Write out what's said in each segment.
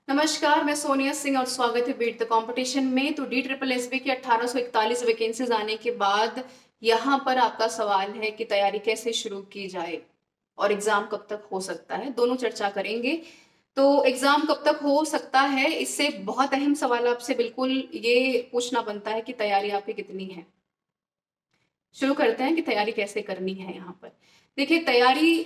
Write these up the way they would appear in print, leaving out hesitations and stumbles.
नमस्कार, मैं सोनिया सिंह और स्वागत है बीट द कंपटीशन में। तो डी ट्रिपल एस बी की 1841 वैकेंसीज आने के बाद यहाँ पर आपका सवाल है कि तैयारी कैसे शुरू की जाए और एग्जाम कब तक हो सकता है, दोनों चर्चा करेंगे। तो एग्जाम कब तक हो सकता है, इससे बहुत अहम सवाल आपसे बिल्कुल ये पूछना बनता है कि तैयारी आपकी कितनी है। शुरू करते हैं कि तैयारी कैसे करनी है। यहाँ पर देखिए, तैयारी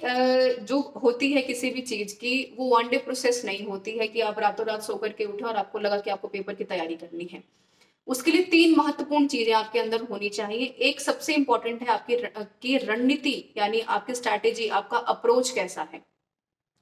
जो होती है किसी भी चीज की, वो वन डे प्रोसेस नहीं होती है कि आप रातों रात सो करके उठे और आपको लगा कि आपको पेपर की तैयारी करनी है। उसके लिए तीन महत्वपूर्ण चीजें आपके अंदर होनी चाहिए। एक सबसे इंपॉर्टेंट है आपकी रणनीति, यानी आपकी स्ट्रैटेजी, आपका अप्रोच कैसा है।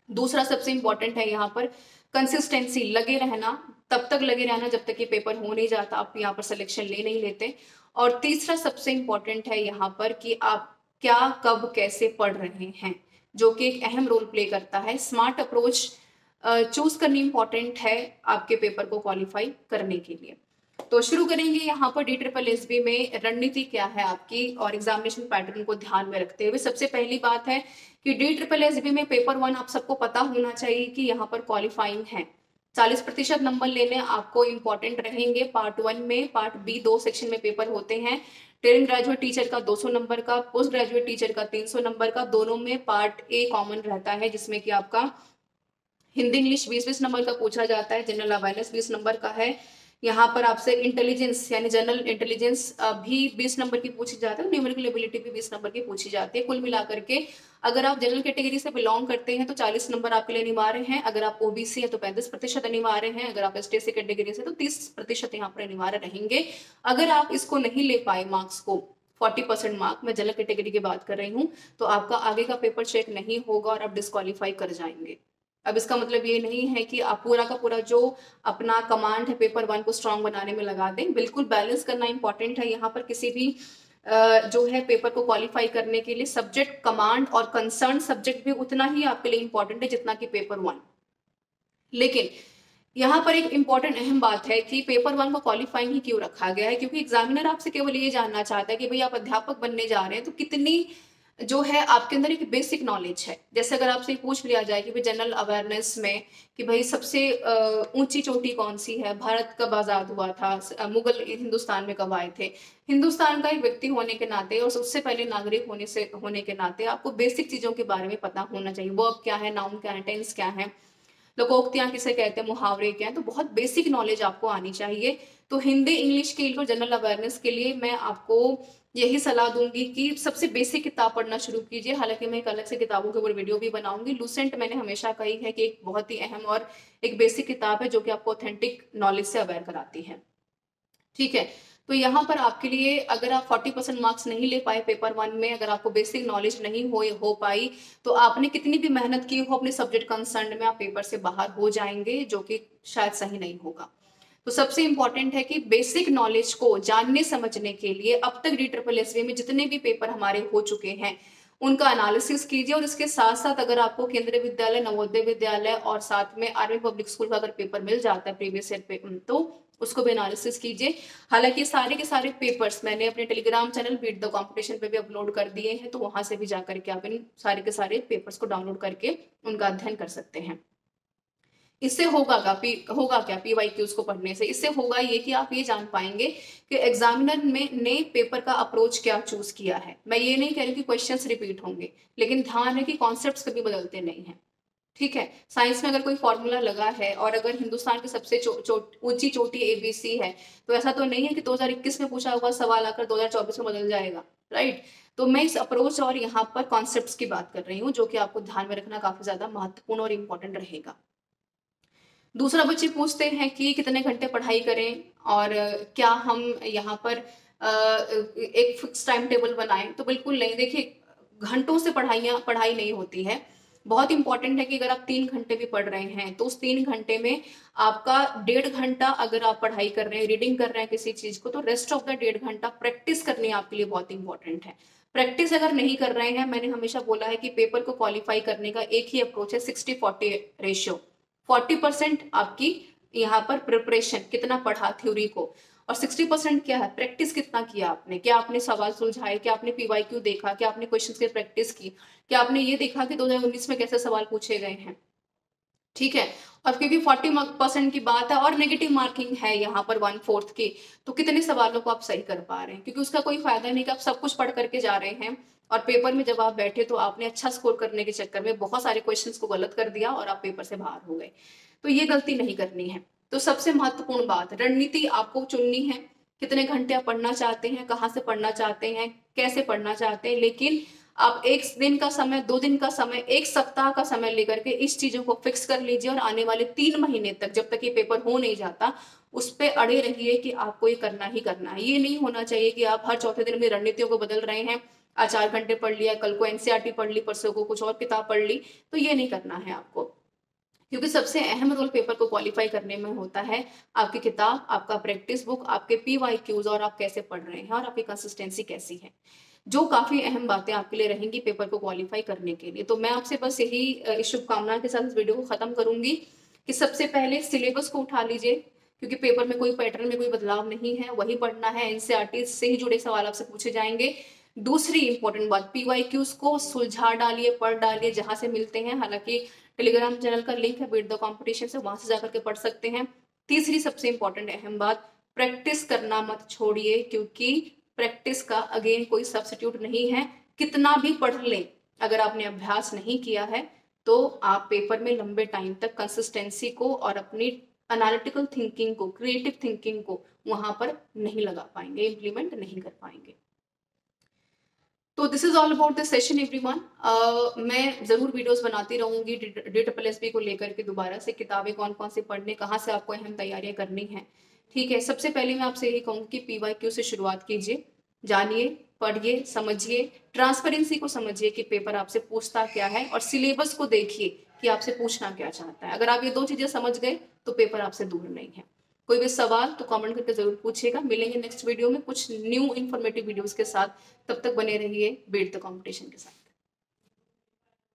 दूसरा सबसे इंपॉर्टेंट है यहाँ पर कंसिस्टेंसी, लगे रहना, तब तक लगे रहना जब तक ये पेपर हो नहीं जाता, आप यहाँ पर सिलेक्शन ले नहीं लेते। और तीसरा सबसे इंपॉर्टेंट है यहाँ पर कि आप क्या कब कैसे पढ़ रहे हैं, जो कि एक अहम रोल प्ले करता है। स्मार्ट अप्रोच चूज करनी इंपॉर्टेंट है आपके पेपर को क्वालिफाई करने के लिए। तो शुरू करेंगे यहाँ पर डी ट्रिपल एस बी में रणनीति क्या है आपकी, और एग्जामिनेशन पैटर्न को ध्यान में रखते हुए सबसे पहली बात है कि डी ट्रिपल एस बी में पेपर वन आप सबको पता होना चाहिए कि यहाँ पर क्वालिफाइंग है। 40% नंबर लेने आपको इंपॉर्टेंट रहेंगे पार्ट वन में। पार्ट बी 2 सेक्शन में पेपर होते हैं। ट्रेनिंग ग्रेजुएट टीचर का 200 नंबर का, पोस्ट ग्रेजुएट टीचर का 300 नंबर का। दोनों में पार्ट ए कॉमन रहता है, जिसमें कि आपका हिंदी इंग्लिश 20-20 नंबर का पूछा जाता है। जनरल अवेयरनेस 20 नंबर का है। यहाँ पर आपसे इंटेलिजेंस यानी जनरल इंटेलिजेंस भी 20 नंबर की पूछी जाती है। न्यूमेरिकल एबिलिटी भी 20 नंबर की पूछी जाती है। कुल मिलाकर के अगर आप जनरल कैटेगरी से बिलोंग करते हैं तो 40 नंबर आपके लिए अनिवार्य हैं। अगर आप ओबीसी है तो 35% अनिवार्य हैं। अगर आप एसटी कैटेगरी से तो 30% यहाँ पर अनिवार्य रहेंगे। अगर आप इसको नहीं ले पाए मार्क्स को, 40% मार्क, मैं जनरल कैटेगरी की बात कर रही हूँ, तो आपका आगे का पेपर चेक नहीं होगा और आप डिस्क्वालीफाई कर जाएंगे। अब इसका मतलब ये नहीं है कि आप पूरा का पूरा जो अपना कमांड है पेपर वन को स्ट्रांग बनाने में लगा दें। बिल्कुल बैलेंस करना इंपॉर्टेंट है यहाँ पर। किसी भी जो है पेपर को क्वालिफाई करने के लिए सब्जेक्ट कमांड और कंसर्न सब्जेक्ट भी उतना ही आपके लिए इंपॉर्टेंट है जितना कि पेपर वन। लेकिन यहाँ पर एक इंपॉर्टेंट अहम बात है कि पेपर वन को क्वालिफाइंग ही क्यों रखा गया है, क्योंकि एग्जामिनर आपसे केवल ये जानना चाहता है कि भाई आप अध्यापक बनने जा रहे हैं तो कितनी जो है आपके अंदर एक बेसिक नॉलेज है। जैसे अगर आपसे पूछ लिया जाए कि भाई जनरल अवेयरनेस में कि भाई सबसे ऊंची चोटी कौन सी है, भारत कब आजाद हुआ था, मुगल हिंदुस्तान में कब आए थे, हिंदुस्तान का एक व्यक्ति होने के नाते और उससे पहले नागरिक होने के नाते आपको बेसिक चीजों के बारे में पता होना चाहिए। वर्ब क्या है, नाउन क्या है, टेंस क्या है, लोकोक्तियां किसे कहते हैं, मुहावरे क्या है। तो बहुत बेसिक नॉलेज आपको आनी चाहिए। तो हिंदी इंग्लिश के लिए और जनरल अवेयरनेस के लिए मैं आपको यही सलाह दूंगी कि सबसे बेसिक किताब पढ़ना शुरू कीजिए। हालांकि मैं एक अलग से किताबों के ऊपर वीडियो भी बनाऊंगी। लूसेंट मैंने हमेशा कही है कि एक बहुत ही अहम और एक बेसिक किताब है जो कि आपको ऑथेंटिक नॉलेज से अवेयर कराती है। ठीक है, तो यहाँ पर आपके लिए अगर आप 40% मार्क्स नहीं ले पाए पेपर वन में, अगर आपको बेसिक नॉलेज नहीं हो पाई, तो आपने कितनी भी मेहनत की हो अपने सब्जेक्ट कंसर्न में, आप पेपर से बाहर हो जाएंगे, जो कि शायद सही नहीं होगा। तो सबसे इंपॉर्टेंट है कि बेसिक नॉलेज को जानने समझने के लिए अब तक डी ट्रिपल एस में जितने भी पेपर हमारे हो चुके हैं उनका एनालिसिस कीजिए। और इसके साथ साथ अगर आपको केंद्रीय विद्यालय, नवोदय विद्यालय और साथ में आर्मी पब्लिक स्कूल का अगर पेपर मिल जाता है प्रीवियस ईयर पे, तो उसको भी एनालिसिस कीजिए। हालांकि सारे के सारे पेपर्स मैंने अपने Telegram channel beat the competition पे भी अपलोड कर दिए हैं, तो वहां से भी जाकर के आप इन सारे के सारे पेपर्स को डाउनलोड करके उनका अध्ययन कर सकते हैं। इससे होगा क्या पीवाईक्यूज को पढ़ने से? इससे होगा ये कि आप ये जान पाएंगे कि एग्जामिनर ने पेपर का अप्रोच क्या चूज किया है। मैं ये नहीं कह रही कि क्वेश्चंस रिपीट होंगे, लेकिन ध्यान है कि कॉन्सेप्ट्स कभी बदलते नहीं हैं। ठीक है, साइंस में अगर कोई फॉर्मूला लगा है और अगर हिंदुस्तान की सबसे ऊंची चोटी एबीसी है, तो ऐसा तो नहीं है कि 2021 में पूछा हुआ सवाल आकर 2024 में बदल जाएगा। राइट, तो मैं इस अप्रोच और यहाँ पर कॉन्सेप्ट्स की बात कर रही हूँ, जो कि आपको ध्यान में रखना काफी ज्यादा महत्वपूर्ण और इंपॉर्टेंट रहेगा। दूसरा, बच्चे पूछते हैं कि कितने घंटे पढ़ाई करें और क्या हम यहाँ पर एक फिक्स टाइम टेबल बनाएं? तो बिल्कुल नहीं। देखिए, घंटों से पढ़ाई नहीं होती है। बहुत इंपॉर्टेंट है कि अगर आप 3 घंटे भी पढ़ रहे हैं तो उस 3 घंटे में आपका 1.5 घंटा अगर आप पढ़ाई कर रहे हैं, रीडिंग कर रहे हैं किसी चीज को, तो रेस्ट ऑफ द 1.5 घंटा प्रैक्टिस करनी आपके लिए बहुत इंपॉर्टेंट है। प्रैक्टिस अगर नहीं कर रहे हैं, मैंने हमेशा बोला है कि पेपर को क्वालिफाई करने का एक ही अप्रोच है, 60-40 रेशियो। 40% आपकी यहाँ पर प्रिपरेशन, कितना पढ़ा थ्योरी को, और 60% क्या है, प्रैक्टिस कितना किया आपने। क्या आपने सवाल सुलझाए, क्या आपने पीवाईक्यू देखा, क्या आपने क्वेश्चंस की प्रैक्टिस की, क्या आपने ये देखा कि 2019 में कैसे सवाल पूछे गए हैं। ठीक है। और क्योंकि 40% की बात है और नेगेटिव मार्किंग है यहाँ पर 1/4 की, तो कितने सवालों को आप सही कर पा रहे हैं, क्योंकि उसका कोई फायदा नहीं कि आप सब कुछ पढ़ करके जा रहे हैं और पेपर में जब आप बैठे तो आपने अच्छा स्कोर करने के चक्कर में बहुत सारे क्वेश्चंस को गलत कर दिया और आप पेपर से बाहर हो गए। तो ये गलती नहीं करनी है। तो सबसे महत्वपूर्ण बात, रणनीति आपको चुननी है। कितने घंटे आप पढ़ना चाहते हैं, कहाँ से पढ़ना चाहते हैं, कैसे पढ़ना चाहते हैं, लेकिन आप 1 दिन का समय, 2 दिन का समय, 1 सप्ताह का समय लेकर के इस चीजों को फिक्स कर लीजिए और आने वाले 3 महीने तक, जब तक ये पेपर हो नहीं जाता, उस पर अड़े रहिए कि आपको ये करना ही करना है। ये नहीं होना चाहिए कि आप हर चौथे दिन में रणनीतियों को बदल रहे हैं। आज 4 घंटे पढ़ लिया, कल को एनसीईआरटी पढ़ ली, परसों को कुछ और किताब पढ़ ली, तो ये नहीं करना है आपको। क्योंकि सबसे अहम रोल पेपर को क्वालिफाई करने में होता है आपकी किताब, आपका प्रैक्टिस बुक, आपके PYQs और आप कैसे पढ़ रहे हैं और आपकी कंसिस्टेंसी कैसी है, जो काफी अहम बातें आपके लिए रहेंगी पेपर को क्वालिफाई करने के लिए। तो मैं आपसे बस यही शुभकामना के साथ इस वीडियो को खत्म करूंगी कि सबसे पहले सिलेबस को उठा लीजिए, क्योंकि पेपर में कोई पैटर्न में कोई बदलाव नहीं है, वही पढ़ना है। एनसीईआरटी से ही जुड़े सवाल आपसे पूछे जाएंगे। दूसरी इंपॉर्टेंट बात, PYQs को सुलझा डालिए, पढ़ डालिए जहां से मिलते हैं। हालांकि टेलीग्राम चैनल का लिंक है बीट द कॉम्पिटिशन से, वहां से जाकर के पढ़ सकते हैं। तीसरी सबसे इंपॉर्टेंट अहम बात, प्रैक्टिस करना मत छोड़िए, क्योंकि प्रैक्टिस का अगेन कोई सब्स्टिट्यूट नहीं है। कितना भी पढ़ लें, अगर आपने अभ्यास नहीं किया है तो आप पेपर में लंबे टाइम तक कंसिस्टेंसी को और अपनी एनालिटिकल थिंकिंग को, क्रिएटिव थिंकिंग को वहां पर नहीं लगा पाएंगे, इम्प्लीमेंट नहीं कर पाएंगे। तो this is all about this session everyone. मैं जरूर वीडियोस बनाती रहूंगी DSSB को लेकर के, दोबारा से किताबें कौन कौन सी पढ़ने, कहाँ से आपको अहम तैयारियां करनी है। ठीक है, सबसे पहले मैं आपसे यही कहूंगी कि PYQ से शुरुआत कीजिए, जानिए, पढ़िए, समझिए, ट्रांसपेरेंसी को समझिए कि पेपर आपसे पूछता क्या है, और सिलेबस को देखिए कि आपसे पूछना क्या चाहता है। अगर आप ये 2 चीजें समझ गए तो पेपर आपसे दूर नहीं है। कोई भी सवाल तो कमेंट करके जरूर पूछिएगा। मिलेंगे नेक्स्ट वीडियो में कुछ न्यू इन्फॉर्मेटिव वीडियोस के साथ। तब तक बने रहिए बीट द कंपटीशन के साथ।